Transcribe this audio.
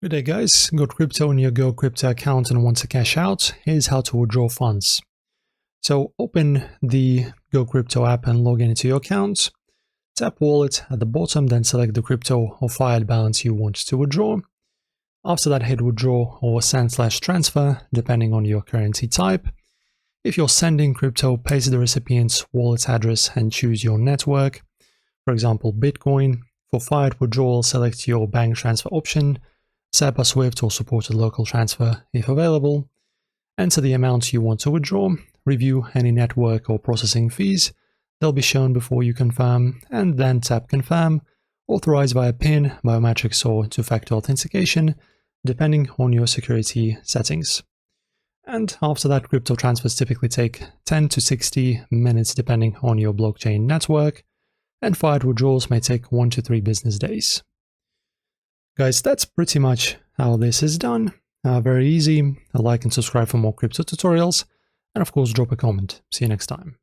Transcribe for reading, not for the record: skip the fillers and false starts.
Good day guys, Gocrypto on your Gocrypto account and want to cash out. Here's how to withdraw funds. So open the Gocrypto app and log into your account. Tap wallet at the bottom, then select the crypto or fiat balance you want to withdraw. After that, hit withdraw or send/transfer depending on your currency type. If you're sending crypto, paste the recipient's wallet address and choose your network. For example, Bitcoin. For fiat withdrawal, select your bank transfer option. SEPA, SWIFT or supported local transfer if available. Enter the amount you want to withdraw. Review any network or processing fees. They'll be shown before you confirm, and then tap confirm. Authorize via PIN, biometrics or two-factor authentication, depending on your security settings. And after that, crypto transfers typically take 10 to 60 minutes depending on your blockchain network, and fiat withdrawals may take 1 to 3 business days. Guys, that's pretty much how this is done. Very easy. Like and subscribe for more crypto tutorials. And of course, drop a comment. See you next time.